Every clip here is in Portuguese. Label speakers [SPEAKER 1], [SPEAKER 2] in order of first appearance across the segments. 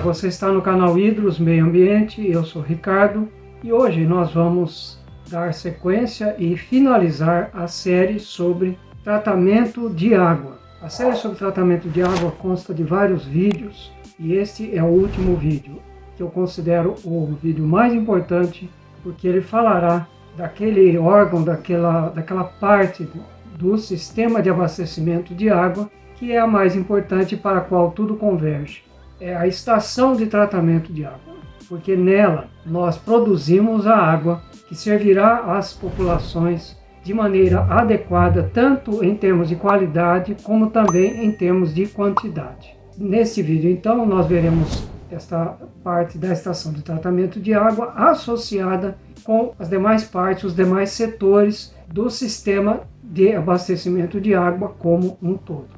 [SPEAKER 1] você está no canal Hidros Meio Ambiente, eu sou Ricardo e hoje nós vamos dar sequência e finalizar a série sobre tratamento de água. A série sobre tratamento de água consta de vários vídeos e este é o último vídeo, que eu considero o vídeo mais importante porque ele falará daquele órgão, daquela parte do sistema de abastecimento de água que é a mais importante para a qual tudo converge. É a estação de tratamento de água, porque nela nós produzimos a água que servirá às populações de maneira adequada, tanto em termos de qualidade como também em termos de quantidade. Neste vídeo, então, nós veremos esta parte da estação de tratamento de água associada com as demais partes, os demais setores do sistema de abastecimento de água como um todo.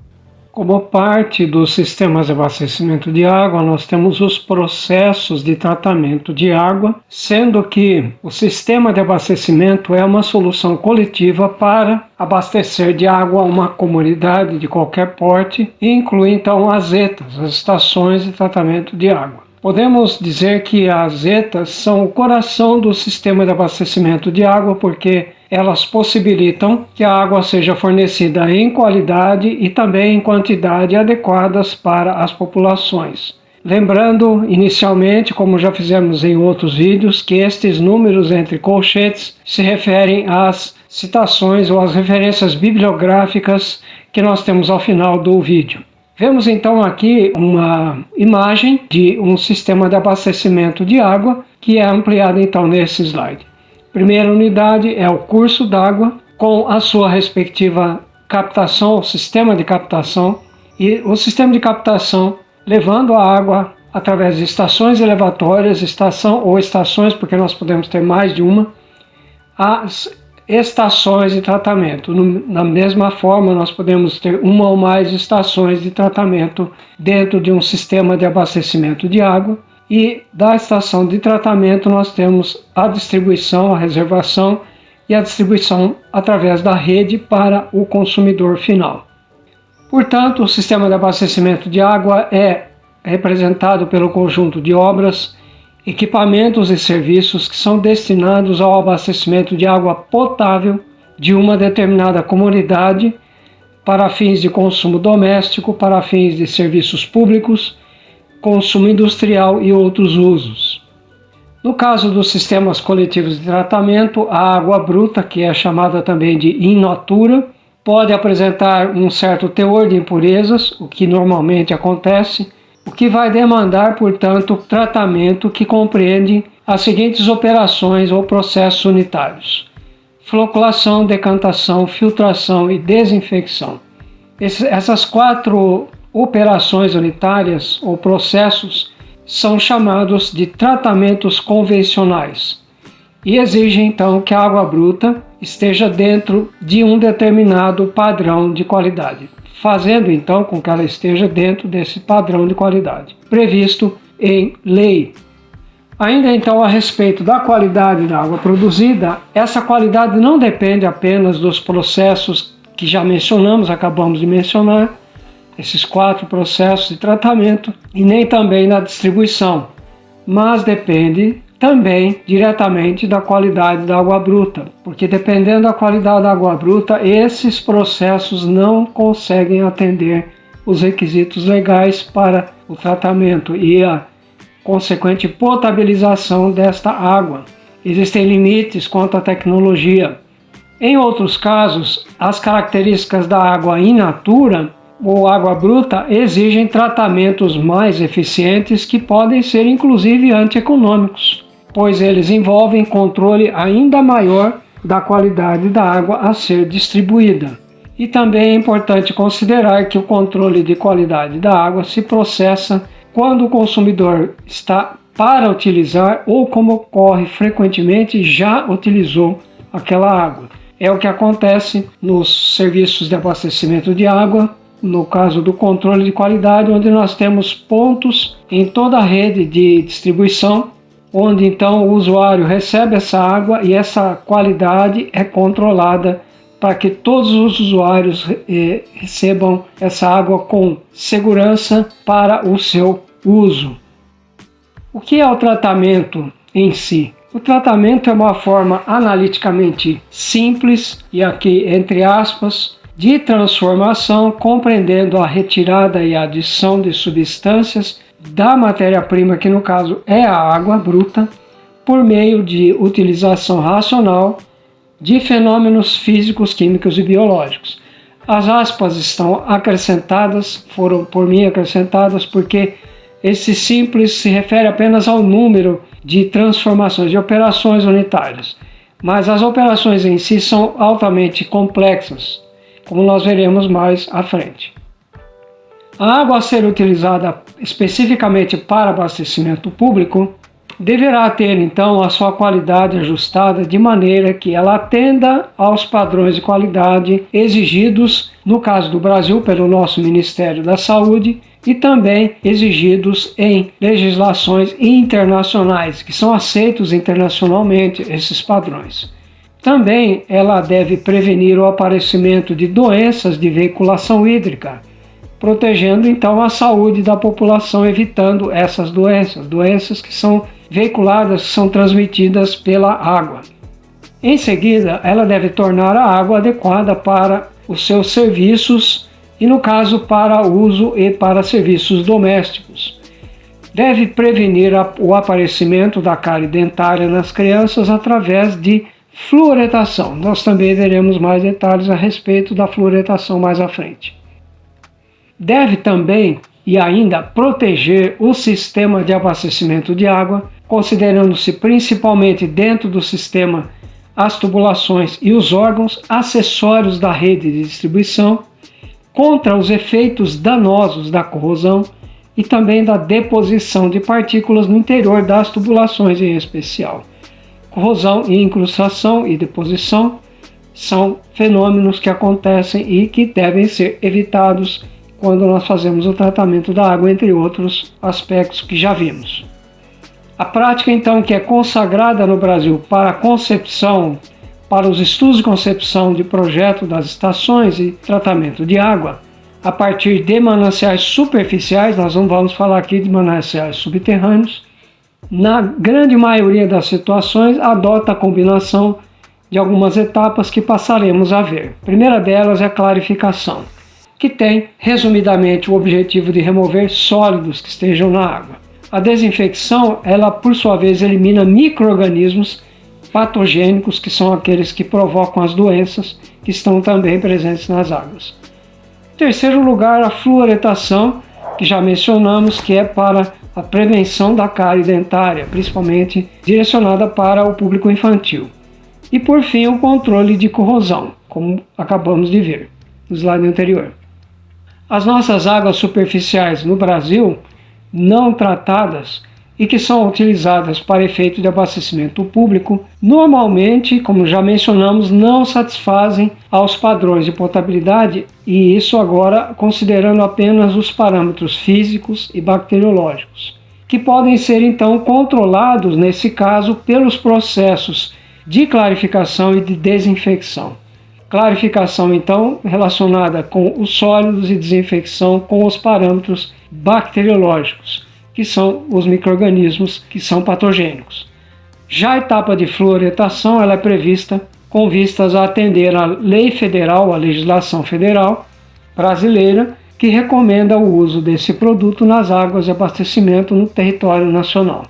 [SPEAKER 1] Como parte dos sistemas de abastecimento de água, nós temos os processos de tratamento de água, sendo que o sistema de abastecimento é uma solução coletiva para abastecer de água uma comunidade de qualquer porte, e inclui então as ETAs, as estações de tratamento de água. Podemos dizer que as ETAs são o coração do sistema de abastecimento de água, porque elas possibilitam que a água seja fornecida em qualidade e também em quantidade adequadas para as populações. Lembrando, inicialmente, como já fizemos em outros vídeos, que estes números entre colchetes se referem às citações ou às referências bibliográficas que nós temos ao final do vídeo. Vemos então aqui uma imagem de um sistema de abastecimento de água que é ampliada então nesse slide. Primeira unidade é o curso d'água com a sua respectiva captação, o sistema de captação, e o sistema de captação levando a água através de estações elevatórias, estações, porque nós podemos ter mais de uma, as estações de tratamento. Na mesma forma, nós podemos ter uma ou mais estações de tratamento dentro de um sistema de abastecimento de água. E da estação de tratamento nós temos a distribuição, a reservação e a distribuição através da rede para o consumidor final. Portanto, o sistema de abastecimento de água é representado pelo conjunto de obras, equipamentos e serviços que são destinados ao abastecimento de água potável de uma determinada comunidade para fins de consumo doméstico, para fins de serviços públicos, consumo industrial e outros usos. No caso dos sistemas coletivos de tratamento, a água bruta, que é chamada também de in natura, pode apresentar um certo teor de impurezas, o que normalmente acontece, o que vai demandar, portanto, tratamento que compreende as seguintes operações ou processos unitários: floculação, decantação, filtração e desinfecção. Essas quatro operações unitárias ou processos são chamados de tratamentos convencionais e exigem então que a água bruta esteja dentro de um determinado padrão de qualidade, fazendo então com que ela esteja dentro desse padrão de qualidade previsto em lei. Ainda então a respeito da qualidade da água produzida, essa qualidade não depende apenas dos processos que já mencionamos, acabamos de mencionar, esses quatro processos de tratamento, e nem também da distribuição, mas depende também diretamente da qualidade da água bruta, porque dependendo da qualidade da água bruta, esses processos não conseguem atender os requisitos legais para o tratamento e a consequente potabilização desta água. Existem limites quanto à tecnologia. Em outros casos, as características da água in natura ou água bruta exigem tratamentos mais eficientes que podem ser inclusive antieconômicos, pois eles envolvem controle ainda maior da qualidade da água a ser distribuída. E também é importante considerar que o controle de qualidade da água se processa quando o consumidor está para utilizar ou, como ocorre frequentemente, já utilizou aquela água. É o que acontece nos serviços de abastecimento de água, no caso do controle de qualidade, onde nós temos pontos em toda a rede de distribuição, onde então o usuário recebe essa água e essa qualidade é controlada para que todos os usuários recebam essa água com segurança para o seu uso. O que é o tratamento em si? O tratamento é uma forma analiticamente simples, e aqui entre aspas, de transformação, compreendendo a retirada e a adição de substâncias da matéria-prima, que no caso é a água bruta, por meio de utilização racional de fenômenos físicos, químicos e biológicos. As aspas estão acrescentadas, foram por mim acrescentadas, porque esse simples se refere apenas ao número de transformações, de operações unitárias. Mas as operações em si são altamente complexas, como nós veremos mais à frente. A água a ser utilizada especificamente para abastecimento público deverá ter, então, a sua qualidade ajustada de maneira que ela atenda aos padrões de qualidade exigidos, no caso do Brasil, pelo nosso Ministério da Saúde, e também exigidos em legislações internacionais, que são aceitos internacionalmente esses padrões. Também ela deve prevenir o aparecimento de doenças de veiculação hídrica, protegendo então a saúde da população, evitando essas doenças que são veiculadas, que são transmitidas pela água. Em seguida, ela deve tornar a água adequada para os seus serviços e, no caso, para uso e para serviços domésticos. Deve prevenir o aparecimento da cárie dentária nas crianças através de fluoretação. Nós também veremos mais detalhes a respeito da fluoretação mais à frente. Deve também e ainda proteger o sistema de abastecimento de água, considerando-se principalmente dentro do sistema as tubulações e os órgãos acessórios da rede de distribuição, contra os efeitos danosos da corrosão e também da deposição de partículas no interior das tubulações em especial. Corrosão e incrustação e deposição são fenômenos que acontecem e que devem ser evitados quando nós fazemos o tratamento da água, entre outros aspectos que já vimos. A prática, então, que é consagrada no Brasil para a concepção, para os estudos de concepção de projeto das estações e tratamento de água, a partir de mananciais superficiais, nós não vamos falar aqui de mananciais subterrâneos, na grande maioria das situações adota a combinação de algumas etapas que passaremos a ver. A primeira delas é a clarificação, que tem, resumidamente, o objetivo de remover sólidos que estejam na água. A desinfecção, ela, por sua vez, elimina micro-organismos patogênicos, que são aqueles que provocam as doenças, que estão também presentes nas águas. Em terceiro lugar, a fluoretação, que já mencionamos, que é para a prevenção da cárie dentária, principalmente direcionada para o público infantil. E, por fim, o controle de corrosão, como acabamos de ver no slide anterior. As nossas águas superficiais no Brasil, não tratadas e que são utilizadas para efeito de abastecimento público, normalmente, como já mencionamos, não satisfazem aos padrões de potabilidade, e isso agora considerando apenas os parâmetros físicos e bacteriológicos, que podem ser então controlados, nesse caso, pelos processos de clarificação e de desinfecção. Clarificação, então, relacionada com os sólidos e desinfecção com os parâmetros bacteriológicos, que são os micro-organismos que são patogênicos. Já a etapa de fluoretação, ela é prevista com vistas a atender à lei federal, à legislação federal brasileira, que recomenda o uso desse produto nas águas de abastecimento no território nacional.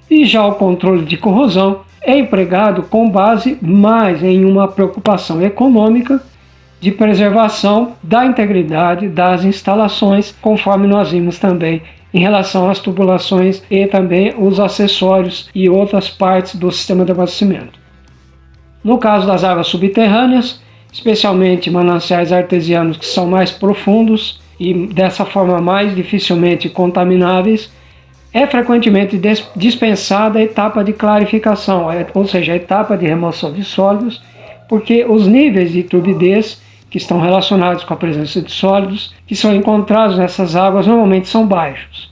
[SPEAKER 1] E já o controle de corrosão é empregado com base mais em uma preocupação econômica de preservação da integridade das instalações, conforme nós vimos também em relação às tubulações e também os acessórios e outras partes do sistema de abastecimento. No caso das águas subterrâneas, especialmente mananciais artesianos que são mais profundos e dessa forma mais dificilmente contamináveis, é frequentemente dispensada a etapa de clarificação, ou seja, a etapa de remoção de sólidos, porque os níveis de turbidez que estão relacionados com a presença de sólidos que são encontrados nessas águas normalmente são baixos.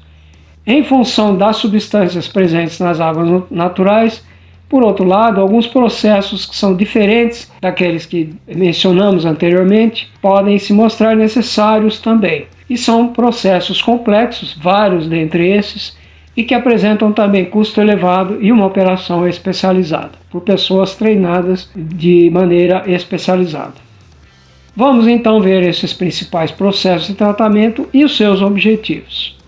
[SPEAKER 1] Em função das substâncias presentes nas águas naturais, por outro lado, alguns processos que são diferentes daqueles que mencionamos anteriormente podem se mostrar necessários também. E são processos complexos, vários dentre esses, e que apresentam também custo elevado e uma operação especializada, por pessoas treinadas de maneira especializada. Vamos então ver esses principais processos de tratamento e os seus objetivos.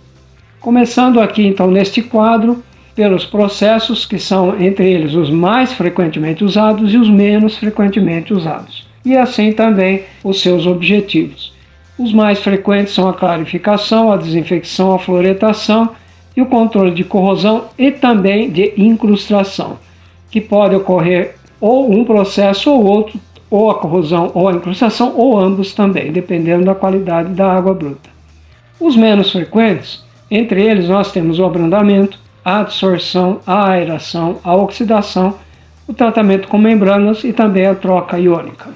[SPEAKER 1] Começando aqui então neste quadro, pelos processos que são entre eles os mais frequentemente usados e os menos frequentemente usados, e assim também os seus objetivos. Os mais frequentes são a clarificação, a desinfecção, a fluoretação e o controle de corrosão e também de incrustação, que pode ocorrer ou um processo ou outro, ou a corrosão ou a incrustação, ou ambos também, dependendo da qualidade da água bruta. Os menos frequentes, entre eles nós temos o abrandamento, a adsorção, a aeração, a oxidação, o tratamento com membranas e também a troca iônica.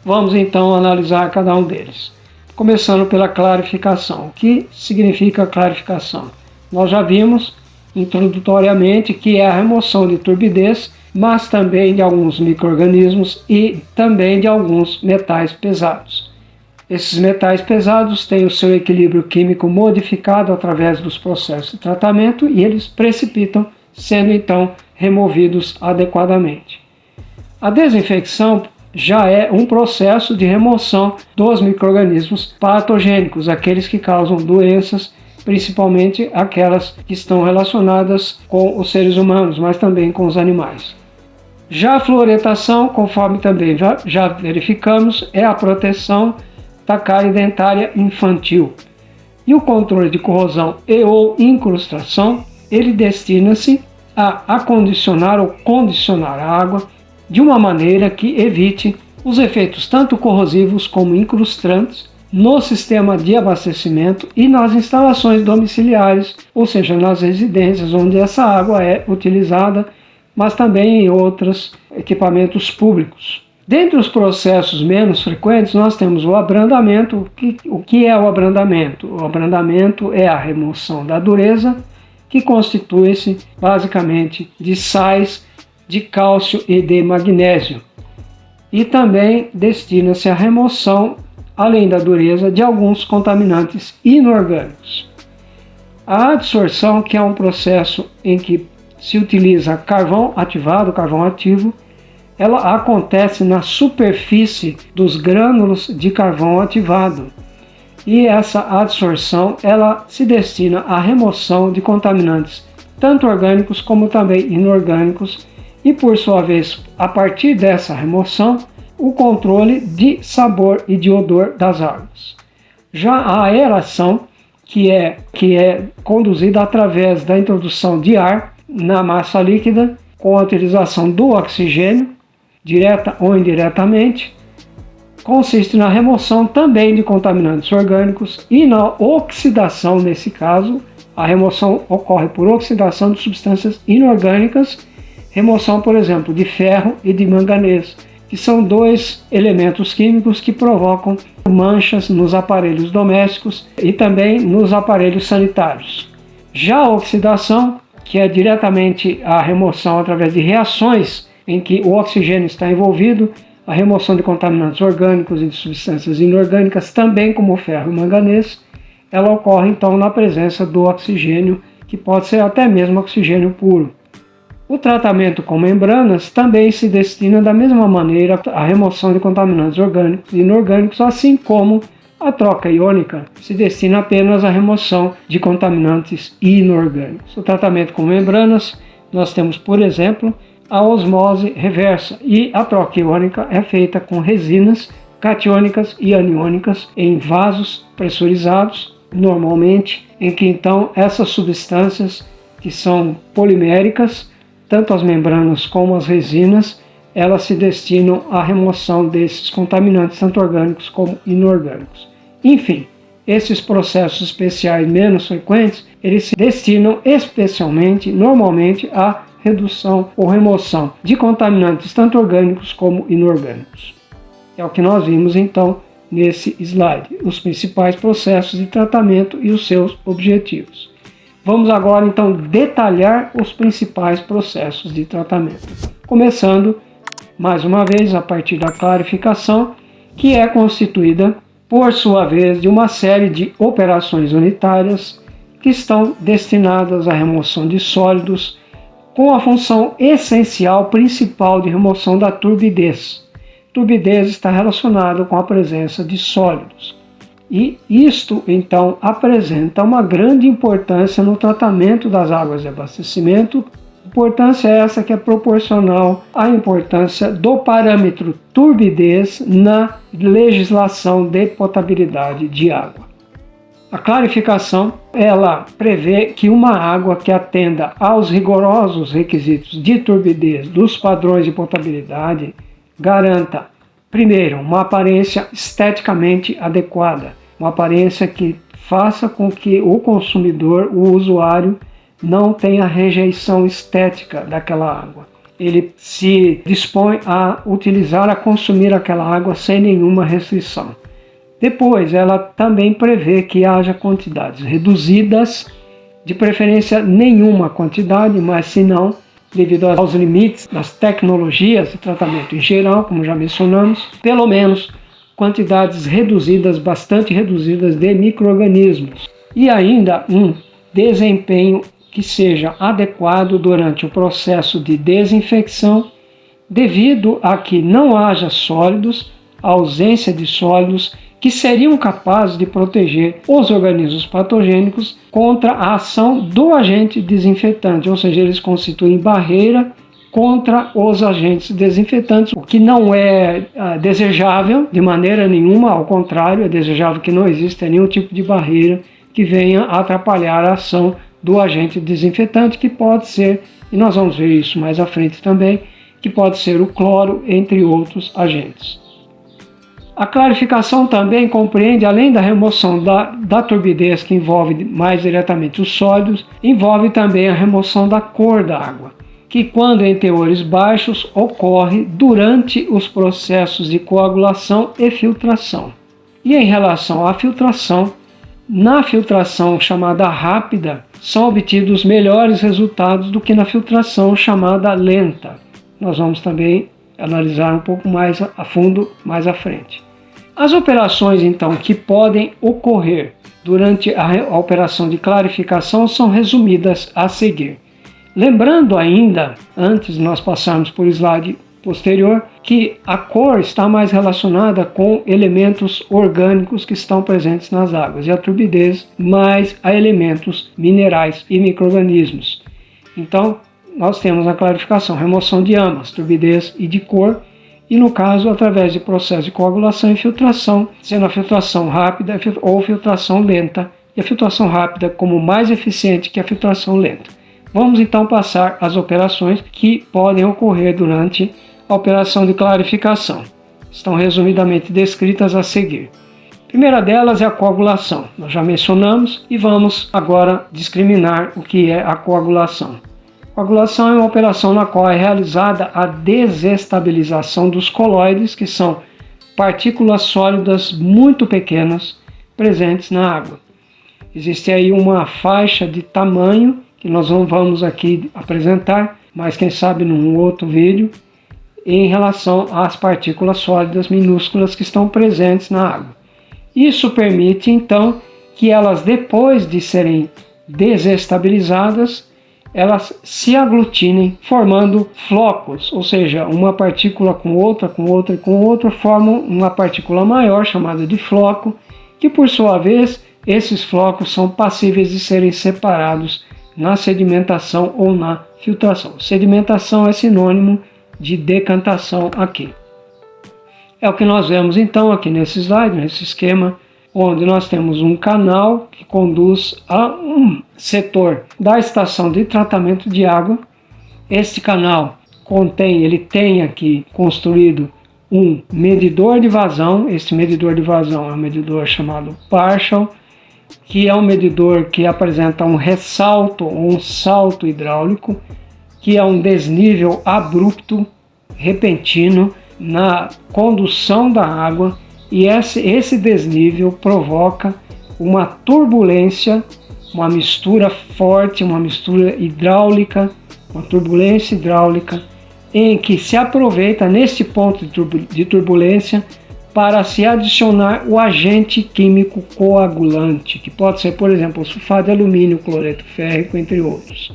[SPEAKER 1] Vamos então analisar cada um deles. Começando pela clarificação. O que significa clarificação? Nós já vimos introdutoriamente que é a remoção de turbidez, mas também de alguns micro-organismos e também de alguns metais pesados. Esses metais pesados têm o seu equilíbrio químico modificado através dos processos de tratamento e eles precipitam, sendo então removidos adequadamente. A desinfecção já é um processo de remoção dos micro-organismos patogênicos, aqueles que causam doenças, principalmente aquelas que estão relacionadas com os seres humanos, mas também com os animais. Já a fluoretação, conforme também já verificamos, é a proteção da cárie dentária infantil. E o controle de corrosão e ou incrustação, ele destina-se a acondicionar ou condicionar a água de uma maneira que evite os efeitos tanto corrosivos como incrustantes no sistema de abastecimento e nas instalações domiciliares, ou seja, nas residências onde essa água é utilizada, mas também em outros equipamentos públicos. Dentre os processos menos frequentes, nós temos o abrandamento. O que é o abrandamento? O abrandamento é a remoção da dureza, que constitui-se basicamente de sais, de cálcio e de magnésio. E também destina-se à remoção, além da dureza, de alguns contaminantes inorgânicos. A adsorção, que é um processo em que se utiliza carvão ativado, carvão ativo, ela acontece na superfície dos grânulos de carvão ativado. E essa adsorção, ela se destina à remoção de contaminantes, tanto orgânicos como também inorgânicos, e por sua vez, a partir dessa remoção, o controle de sabor e de odor das águas. Já a aeração, que é conduzida através da introdução de ar na massa líquida, com a utilização do oxigênio, direta ou indiretamente, consiste na remoção também de contaminantes orgânicos e na oxidação. Nesse caso, a remoção ocorre por oxidação de substâncias inorgânicas, remoção, por exemplo, de ferro e de manganês, que são dois elementos químicos que provocam manchas nos aparelhos domésticos e também nos aparelhos sanitários. Já a oxidação, que é diretamente a remoção através de reações em que o oxigênio está envolvido, a remoção de contaminantes orgânicos e de substâncias inorgânicas, também como ferro e manganês, ela ocorre então na presença do oxigênio, que pode ser até mesmo oxigênio puro. O tratamento com membranas também se destina da mesma maneira à remoção de contaminantes orgânicos e inorgânicos, assim como a troca iônica se destina apenas à remoção de contaminantes inorgânicos. O tratamento com membranas, nós temos, por exemplo, a osmose reversa, e a troca iônica é feita com resinas catiônicas e aniônicas em vasos pressurizados, normalmente, em que então essas substâncias que são poliméricas, tanto as membranas como as resinas, elas se destinam à remoção desses contaminantes, tanto orgânicos como inorgânicos. Enfim, esses processos especiais menos frequentes, eles se destinam especialmente, normalmente, à redução ou remoção de contaminantes, tanto orgânicos como inorgânicos. É o que nós vimos, então, nesse slide, os principais processos de tratamento e os seus objetivos. Vamos agora, então, detalhar os principais processos de tratamento. Começando, mais uma vez, a partir da clarificação, que é constituída, por sua vez, de uma série de operações unitárias que estão destinadas à remoção de sólidos, com a função essencial principal de remoção da turbidez. Turbidez está relacionada com a presença de sólidos. E isto, então, apresenta uma grande importância no tratamento das águas de abastecimento. Importância essa que é proporcional à importância do parâmetro turbidez na legislação de potabilidade de água. A clarificação, ela prevê que uma água que atenda aos rigorosos requisitos de turbidez dos padrões de potabilidade garanta, primeiro, uma aparência esteticamente adequada, uma aparência que faça com que o consumidor, o usuário, não tenha rejeição estética daquela água. Ele se dispõe a utilizar, a consumir aquela água sem nenhuma restrição. Depois, ela também prevê que haja quantidades reduzidas, de preferência nenhuma quantidade, mas se não, devido aos limites das tecnologias de tratamento em geral, como já mencionamos, pelo menos quantidades reduzidas, bastante reduzidas de micro-organismos. E ainda um desempenho que seja adequado durante o processo de desinfecção, devido a que não haja sólidos, a ausência de sólidos que seriam capazes de proteger os organismos patogênicos contra a ação do agente desinfetante, ou seja, eles constituem barreira contra os agentes desinfetantes, o que não é desejável de maneira nenhuma, ao contrário, é desejável que não exista nenhum tipo de barreira que venha atrapalhar a ação do agente desinfetante, que pode ser, e nós vamos ver isso mais à frente também, que pode ser o cloro, entre outros agentes. A clarificação também compreende, além da remoção da turbidez, que envolve mais diretamente os sólidos, envolve também a remoção da cor da água, que quando em teores baixos ocorre durante os processos de coagulação e filtração. E em relação à filtração, na filtração chamada rápida, são obtidos melhores resultados do que na filtração chamada lenta. Nós vamos também analisar um pouco mais a fundo mais à frente. As operações, então, que podem ocorrer durante a operação de clarificação são resumidas a seguir. Lembrando ainda, antes de nós passarmos por slide posterior, que a cor está mais relacionada com elementos orgânicos que estão presentes nas águas e a turbidez mais a elementos minerais e micro-organismos. Então, nós temos a clarificação, remoção de ambas, turbidez e de cor, e no caso, através de processo de coagulação e filtração, sendo a filtração rápida ou filtração lenta, e a filtração rápida como mais eficiente que a filtração lenta. Vamos então passar às operações que podem ocorrer durante a operação de clarificação. Estão resumidamente descritas a seguir. A primeira delas é a coagulação. Nós já mencionamos e vamos agora discriminar o que é a coagulação. A coagulação é uma operação na qual é realizada a desestabilização dos colóides, que são partículas sólidas muito pequenas presentes na água. Existe aí uma faixa de tamanho que nós não vamos aqui apresentar, mas quem sabe num outro vídeo, em relação às partículas sólidas minúsculas que estão presentes na água. Isso permite então que elas, depois de serem desestabilizadas, elas se aglutinem formando flocos, ou seja, uma partícula com outra, com outra e com outra formam uma partícula maior chamada de floco, que por sua vez esses flocos são passíveis de serem separados na sedimentação ou na filtração. Sedimentação é sinônimo de decantação aqui. É o que nós vemos então aqui nesse slide, nesse esquema, onde nós temos um canal que conduz a um setor da estação de tratamento de água. Este canal ele tem aqui construído um medidor de vazão. Este medidor de vazão é um medidor chamado partial, que é um medidor que apresenta um ressalto ou um salto hidráulico, que é um desnível abrupto, repentino, na condução da água, e esse desnível provoca uma turbulência, uma mistura forte, uma mistura hidráulica, uma turbulência hidráulica, em que se aproveita neste ponto de turbulência para se adicionar o agente químico coagulante, que pode ser, por exemplo, o sulfato de alumínio, cloreto férrico, entre outros.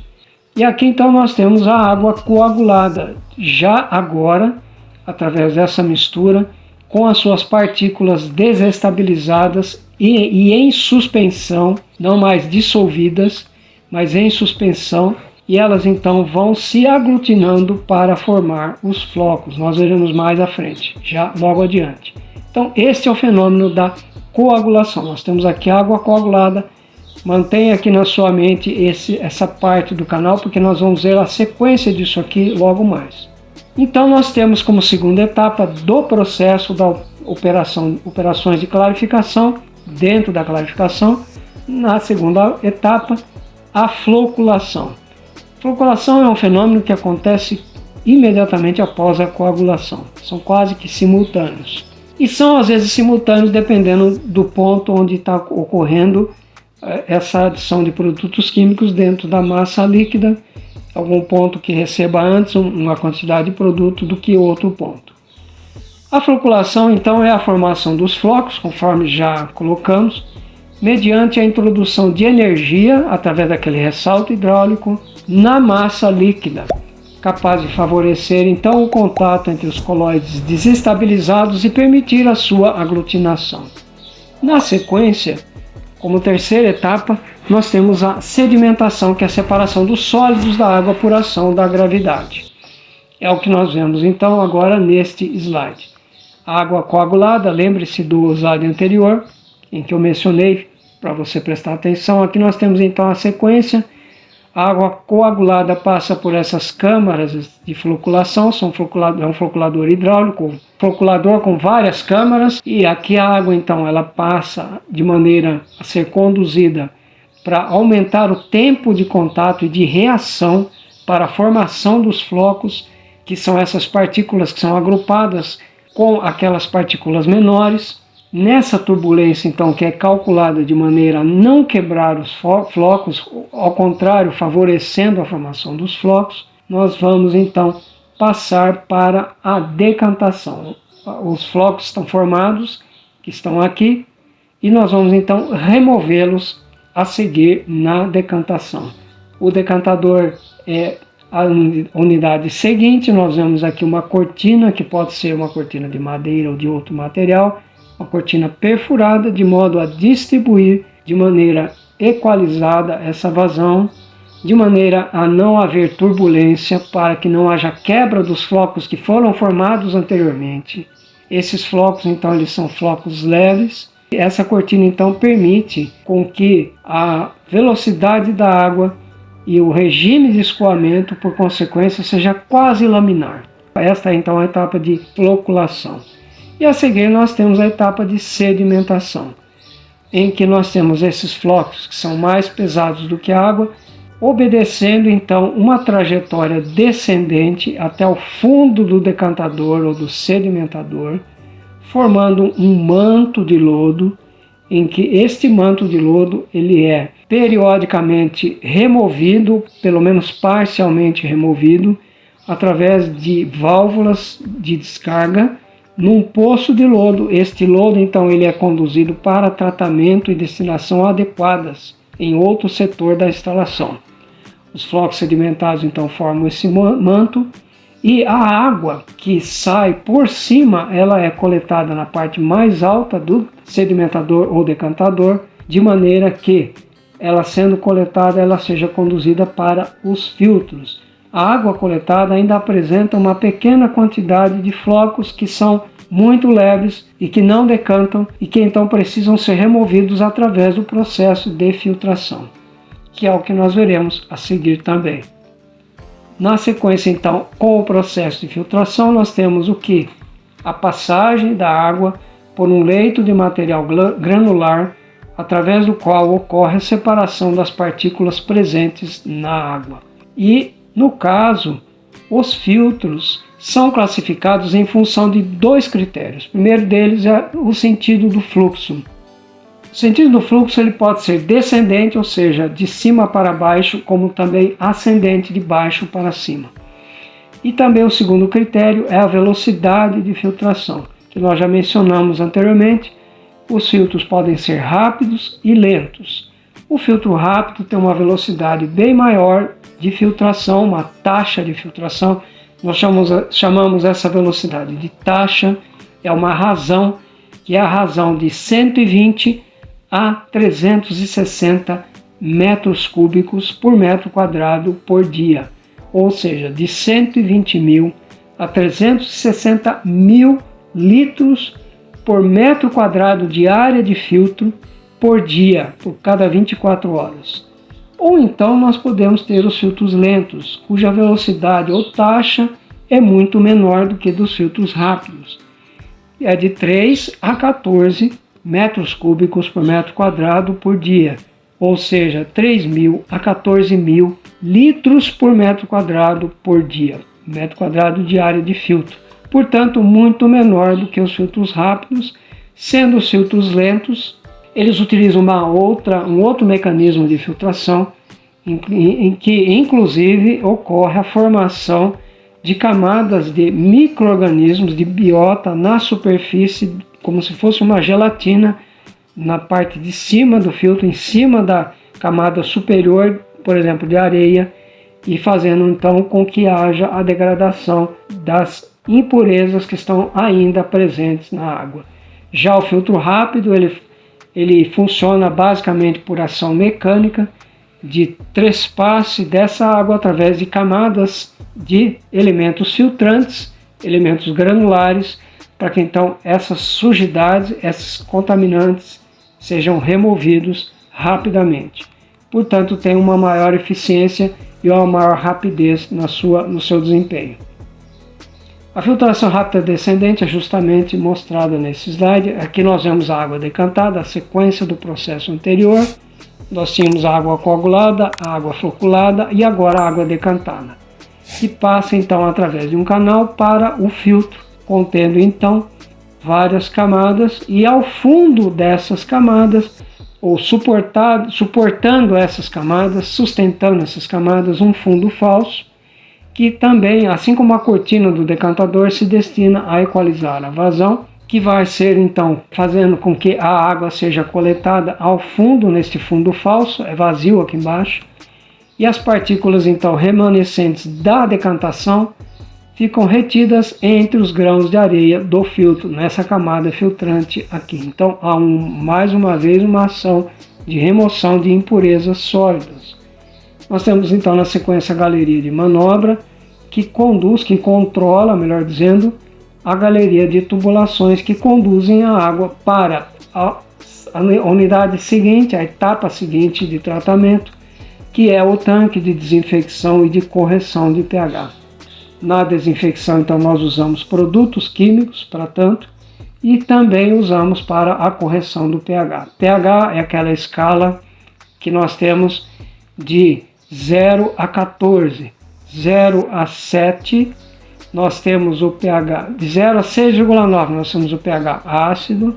[SPEAKER 1] E aqui então nós temos a água coagulada, já agora, através dessa mistura, com as suas partículas desestabilizadas e em suspensão, não mais dissolvidas, mas em suspensão, e elas então vão se aglutinando para formar os flocos. Nós veremos mais à frente, já logo adiante. Então, este é o fenômeno da coagulação. Nós temos aqui água coagulada. Mantenha aqui na sua mente essa parte do canal, porque nós vamos ver a sequência disso aqui logo mais. Então, nós temos como segunda etapa do processo da operações de clarificação, dentro da clarificação, na segunda etapa, a floculação. Floculação é um fenômeno que acontece imediatamente após a coagulação. São quase que simultâneos. E são às vezes simultâneos dependendo do ponto onde está ocorrendo essa adição de produtos químicos dentro da massa líquida, algum ponto que receba antes uma quantidade de produto do que outro ponto. A floculação então é a formação dos flocos, conforme já colocamos, mediante a introdução de energia através daquele ressalto hidráulico na massa líquida, capaz de favorecer então o contato entre os colóides desestabilizados e permitir a sua aglutinação. Na sequência, como terceira etapa, nós temos a sedimentação, que é a separação dos sólidos da água por ação da gravidade. É o que nós vemos então agora neste slide. A água coagulada, lembre-se do slide anterior, em que eu mencionei para você prestar atenção. Aqui nós temos então a sequência. A água coagulada passa por essas câmaras de floculação, é um floculador hidráulico, floculador com várias câmaras, e aqui a água então ela passa de maneira a ser conduzida para aumentar o tempo de contato e de reação para a formação dos flocos, que são essas partículas que são agrupadas com aquelas partículas menores. Nessa turbulência, então, que é calculada de maneira a não quebrar os flocos, ao contrário, favorecendo a formação dos flocos, nós vamos, então, passar para a decantação. Os flocos estão formados, que estão aqui, e nós vamos, então, removê-los a seguir na decantação. O decantador é a unidade seguinte. Nós vemos aqui uma cortina, que pode ser uma cortina de madeira ou de outro material, uma cortina perfurada, de modo a distribuir de maneira equalizada essa vazão, de maneira a não haver turbulência, para que não haja quebra dos flocos que foram formados anteriormente. Esses flocos, então, eles são flocos leves. Essa cortina, então, permite com que a velocidade da água e o regime de escoamento, por consequência, seja quase laminar. Esta é, então, a etapa de floculação. E a seguir nós temos a etapa de sedimentação, em que nós temos esses flocos que são mais pesados do que a água, obedecendo então uma trajetória descendente até o fundo do decantador ou do sedimentador, formando um manto de lodo, em que este manto de lodo ele é periodicamente removido, pelo menos parcialmente removido, através de válvulas de descarga, num poço de lodo. Este lodo, então, ele é conduzido para tratamento e destinação adequadas em outro setor da instalação. Os flocos sedimentados, então, formam esse manto, e a água que sai por cima, ela é coletada na parte mais alta do sedimentador ou decantador, de maneira que, ela sendo coletada, ela seja conduzida para os filtros. A água coletada ainda apresenta uma pequena quantidade de flocos que são muito leves e que não decantam e que então precisam ser removidos através do processo de filtração, que é o que nós veremos a seguir também. Na sequência, então, com o processo de filtração, nós temos o que? A passagem da água por um leito de material granular, através do qual ocorre a separação das partículas presentes na água. E, no caso, os filtros são classificados em função de dois critérios. O primeiro deles é o sentido do fluxo. O sentido do fluxo ele pode ser descendente, ou seja, de cima para baixo, como também ascendente, de baixo para cima. E também o segundo critério é a velocidade de filtração, que nós já mencionamos anteriormente, os filtros podem ser rápidos e lentos. O filtro rápido tem uma velocidade bem maior de filtração, uma taxa de filtração. Nós chamamos essa velocidade de taxa, é uma razão, que é a razão de 120 a 360 metros cúbicos por metro quadrado por dia, ou seja, de 120 mil a 360 mil litros por metro quadrado de área de filtro por dia, por cada 24 horas. Ou então nós podemos ter os filtros lentos, cuja velocidade ou taxa é muito menor do que dos filtros rápidos. É de 3 a 14 metros cúbicos por metro quadrado por dia, ou seja, 3.000 a 14.000 litros por metro quadrado por dia, metro quadrado de área de filtro. Portanto, muito menor do que os filtros rápidos, sendo os filtros lentos, eles utilizam um outro mecanismo de filtração, em que inclusive ocorre a formação de camadas de micro-organismos, de biota na superfície, como se fosse uma gelatina na parte de cima do filtro, em cima da camada superior, por exemplo, de areia, e fazendo então com que haja a degradação das impurezas que estão ainda presentes na água. Já o filtro rápido, ele funciona basicamente por ação mecânica, de trespasse dessa água através de camadas de elementos filtrantes, elementos granulares, para que então essas sujidades, esses contaminantes sejam removidos rapidamente. Portanto, tem uma maior eficiência e uma maior rapidez no seu desempenho. A filtração rápida descendente é justamente mostrada nesse slide. Aqui nós vemos a água decantada, a sequência do processo anterior. Nós tínhamos a água coagulada, a água floculada e agora a água decantada, que passa então através de um canal para o filtro, contendo então várias camadas, e ao fundo dessas camadas, ou suportando essas camadas, sustentando essas camadas, um fundo falso, que também, assim como a cortina do decantador, se destina a equalizar a vazão, que vai ser então fazendo com que a água seja coletada ao fundo, neste fundo falso, é vazio aqui embaixo, e as partículas então remanescentes da decantação ficam retidas entre os grãos de areia do filtro, nessa camada filtrante aqui. Então há mais uma vez uma ação de remoção de impurezas sólidas. Nós temos então na sequência a galeria de manobra, que controla, melhor dizendo, a galeria de tubulações que conduzem a água para a unidade seguinte, a etapa seguinte de tratamento, que é o tanque de desinfecção e de correção de pH. Na desinfecção, então, nós usamos produtos químicos para tanto e também usamos para a correção do pH. pH é aquela escala que nós temos de 0 a 14. 0 a 7, nós temos o pH de 0 a 6,9, nós temos o pH ácido,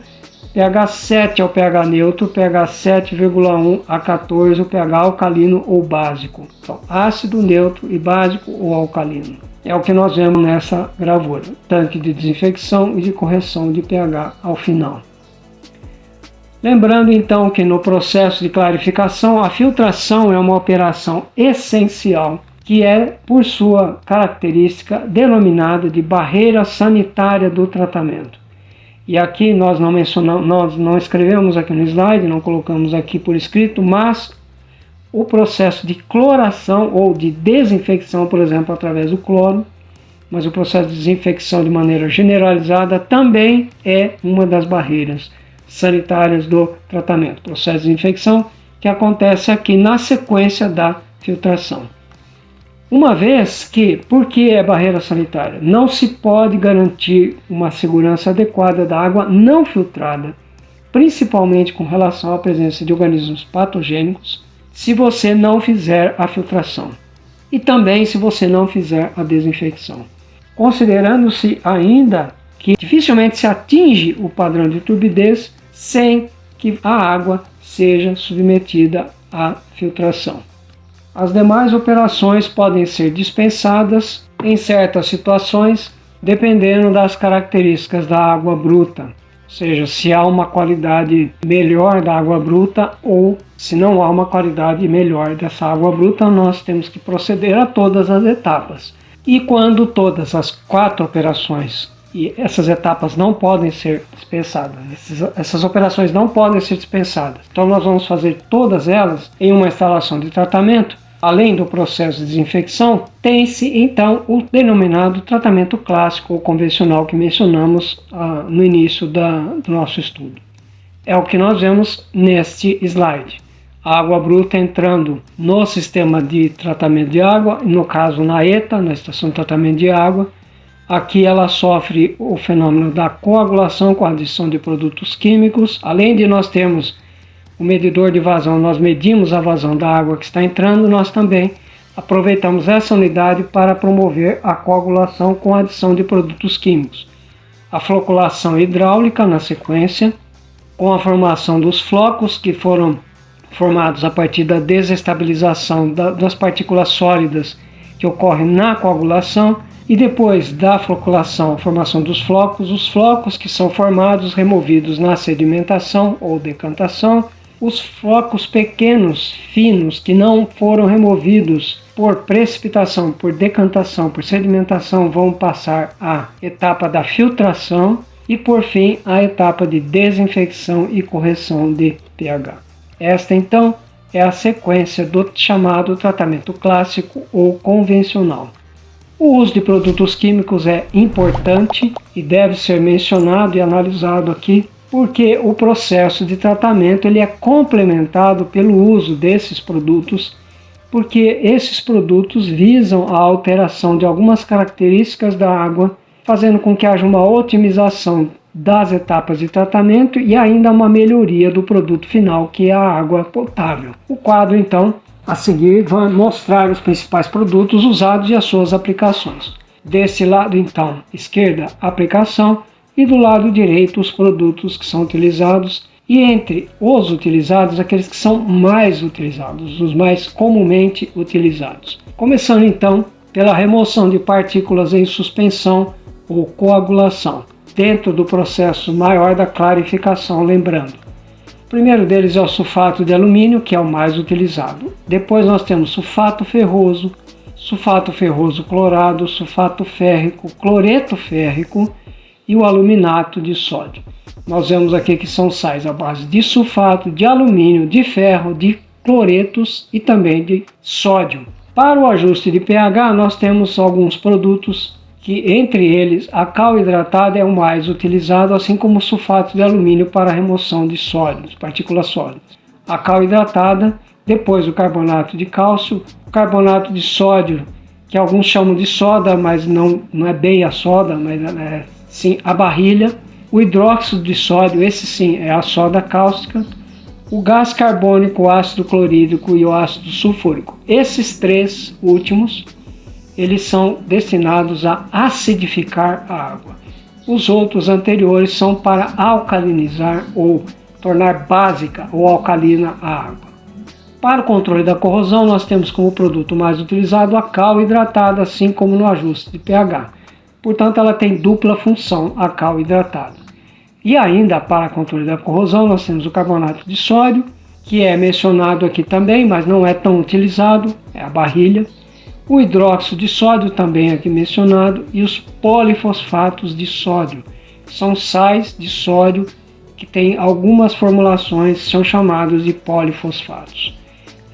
[SPEAKER 1] pH 7 é o pH neutro, pH 7,1 a 14 o pH alcalino ou básico. Então, ácido, neutro e básico ou alcalino. É o que nós vemos nessa gravura. Tanque de desinfecção e de correção de pH ao final. Lembrando então que no processo de clarificação, a filtração é uma operação essencial, que é, por sua característica, denominada de barreira sanitária do tratamento. E aqui nós não escrevemos aqui no slide, não colocamos aqui por escrito, mas o processo de cloração ou de desinfecção, por exemplo, através do cloro, mas o processo de desinfecção de maneira generalizada também é uma das barreiras sanitárias do tratamento. Processo de desinfecção que acontece aqui na sequência da filtração. Uma vez que, porque é barreira sanitária, não se pode garantir uma segurança adequada da água não filtrada, principalmente com relação à presença de organismos patogênicos, se você não fizer a filtração e também se você não fizer a desinfecção. Considerando-se ainda que dificilmente se atinge o padrão de turbidez sem que a água seja submetida à filtração. As demais operações podem ser dispensadas em certas situações, dependendo das características da água bruta, ou seja, se há uma qualidade melhor da água bruta ou se não há uma qualidade melhor dessa água bruta, nós temos que proceder a todas as etapas. E quando todas as 4 operações, e essas etapas não podem ser dispensadas, essas operações não podem ser dispensadas, então nós vamos fazer todas elas em uma instalação de tratamento. Além do processo de desinfecção, tem-se então o denominado tratamento clássico ou convencional que mencionamos no início do nosso estudo. É o que nós vemos neste slide. A água bruta entrando no sistema de tratamento de água, no caso na ETA, na estação de tratamento de água. Aqui ela sofre o fenômeno da coagulação com a adição de produtos químicos. Além de nós termos o medidor de vazão, nós medimos a vazão da água que está entrando, nós também aproveitamos essa unidade para promover a coagulação com a adição de produtos químicos. A floculação hidráulica na sequência, com a formação dos flocos que foram formados a partir da desestabilização das partículas sólidas que ocorre na coagulação, e depois da floculação, a formação dos flocos, os flocos que são formados, removidos na sedimentação ou decantação, os flocos pequenos, finos, que não foram removidos por precipitação, por decantação, por sedimentação, vão passar à etapa da filtração e, por fim, a etapa de desinfecção e correção de pH. Esta, então, é a sequência do chamado tratamento clássico ou convencional. O uso de produtos químicos é importante e deve ser mencionado e analisado aqui, porque o processo de tratamento ele é complementado pelo uso desses produtos, porque esses produtos visam a alteração de algumas características da água, fazendo com que haja uma otimização das etapas de tratamento e ainda uma melhoria do produto final, que é a água potável. O quadro, então, a seguir vai mostrar os principais produtos usados e as suas aplicações. Desse lado, então, esquerda, aplicação, e do lado direito, os produtos que são utilizados, e entre os utilizados, aqueles que são mais utilizados, os mais comumente utilizados. Começando, então, pela remoção de partículas em suspensão ou coagulação, dentro do processo maior da clarificação, lembrando. O primeiro deles é o sulfato de alumínio, que é o mais utilizado. Depois nós temos sulfato ferroso clorado, sulfato férrico, cloreto férrico e o aluminato de sódio. Nós vemos aqui que são sais à base de sulfato, de alumínio, de ferro, de cloretos e também de sódio. Para o ajuste de pH, nós temos alguns produtos que, entre eles, a cal hidratada é o mais utilizado, assim como o sulfato de alumínio para a remoção de sólidos, partículas sólidas. A cal hidratada, depois o carbonato de cálcio, o carbonato de sódio, que alguns chamam de soda, mas não é bem a soda, mas é sim a barrilha, o hidróxido de sódio, esse sim é a soda cáustica, o gás carbônico, o ácido clorídrico e o ácido sulfúrico. Esses três últimos, eles são destinados a acidificar a água. Os outros anteriores são para alcalinizar ou tornar básica ou alcalina a água. Para o controle da corrosão, nós temos como produto mais utilizado a cal hidratada, assim como no ajuste de pH. Portanto, ela tem dupla função, a cal hidratada. E ainda para controle da corrosão, nós temos o carbonato de sódio, que é mencionado aqui também, mas não é tão utilizado, é a barrilha. O hidróxido de sódio também aqui mencionado e os polifosfatos de sódio. São sais de sódio que têm algumas formulações, são chamados de polifosfatos.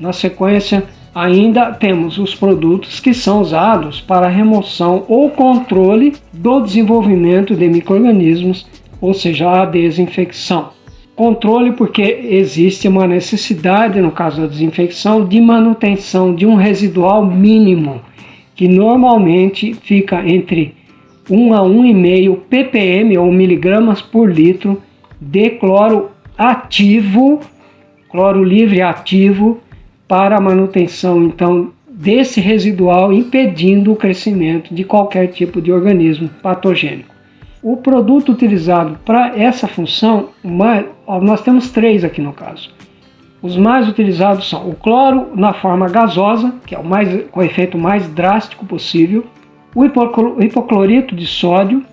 [SPEAKER 1] Na sequência, ainda temos os produtos que são usados para remoção ou controle do desenvolvimento de micro-organismos, ou seja, a desinfecção. Controle porque existe uma necessidade, no caso da desinfecção, de manutenção de um residual mínimo, que normalmente fica entre 1 a 1,5 ppm ou miligramas por litro de cloro ativo, cloro livre ativo, para a manutenção então desse residual, impedindo o crescimento de qualquer tipo de organismo patogênico. O produto utilizado para essa função, nós temos três aqui no caso. Os mais utilizados são o cloro na forma gasosa, que é o efeito mais drástico possível, o hipoclorito de sódio,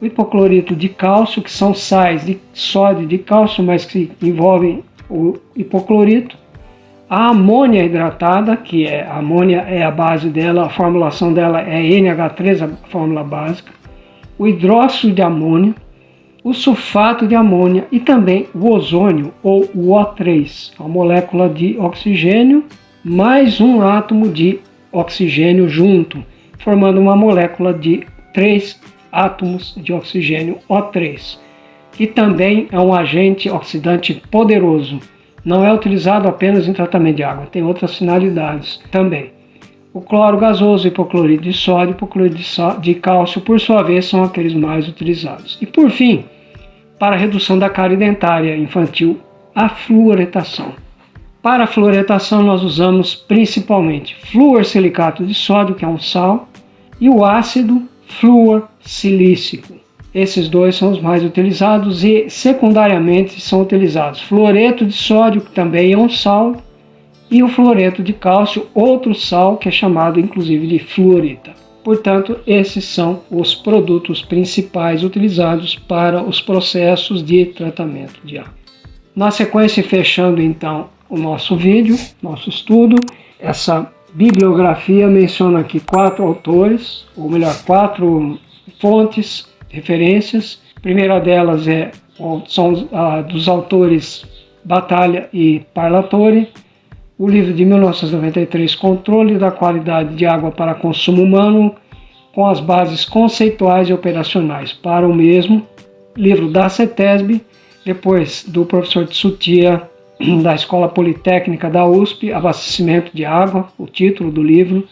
[SPEAKER 1] o hipoclorito de cálcio, que são sais de sódio e de cálcio, mas que envolvem o hipoclorito, a amônia hidratada, que a amônia é a base dela, a formulação dela é NH3, a fórmula básica, o hidróxido de amônia, o sulfato de amônia e também o ozônio, ou o O3, a molécula de oxigênio mais um átomo de oxigênio junto, formando uma molécula de 3 átomos de oxigênio O3, que também é um agente oxidante poderoso. Não é utilizado apenas em tratamento de água, tem outras finalidades também. O cloro gasoso, hipoclorito de sódio e hipoclorito de cálcio, por sua vez, são aqueles mais utilizados. E por fim, para a redução da cárie dentária infantil, a fluoretação. Para a fluoretação nós usamos principalmente fluorsilicato de sódio, que é um sal, e o ácido fluorsilícico. Esses dois são os mais utilizados e secundariamente são utilizados fluoreto de sódio, que também é um sal, e o fluoreto de cálcio, outro sal que é chamado inclusive de fluorita. Portanto, esses são os produtos principais utilizados para os processos de tratamento de água. Na sequência, fechando então o nosso vídeo, nosso estudo, essa bibliografia menciona aqui 4 autores, ou melhor, 4 fontes, referências. A primeira delas são dos autores Batalha e Parlatore, o livro de 1993, Controle da Qualidade de Água para Consumo Humano, com as bases conceituais e operacionais para o mesmo, livro da CETESB, depois do professor Tsuchiya, da Escola Politécnica da USP, Abastecimento de Água, o título do livro,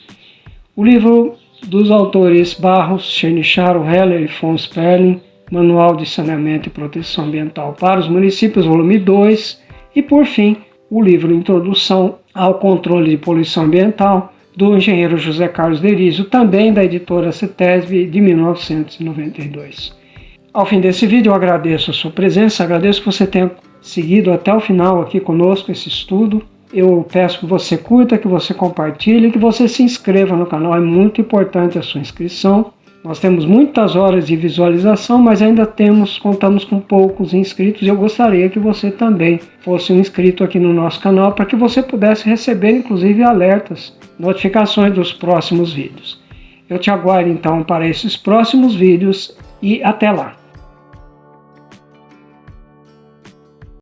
[SPEAKER 1] o livro dos autores Barros, Chernysharo, Heller e von Sperling, Manual de Saneamento e Proteção Ambiental para os Municípios, volume 2, e por fim, o livro Introdução ao Controle de Poluição Ambiental, do engenheiro José Carlos Derizio, também da editora CETESB, de 1992. Ao fim desse vídeo, eu agradeço a sua presença, agradeço que você tenha seguido até o final aqui conosco esse estudo. Eu peço que você curta, que você compartilhe, que você se inscreva no canal, é muito importante a sua inscrição. Nós temos muitas horas de visualização, mas ainda contamos com poucos inscritos e eu gostaria que você também fosse um inscrito aqui no nosso canal para que você pudesse receber inclusive alertas, notificações dos próximos vídeos. Eu te aguardo então para esses próximos vídeos e até lá!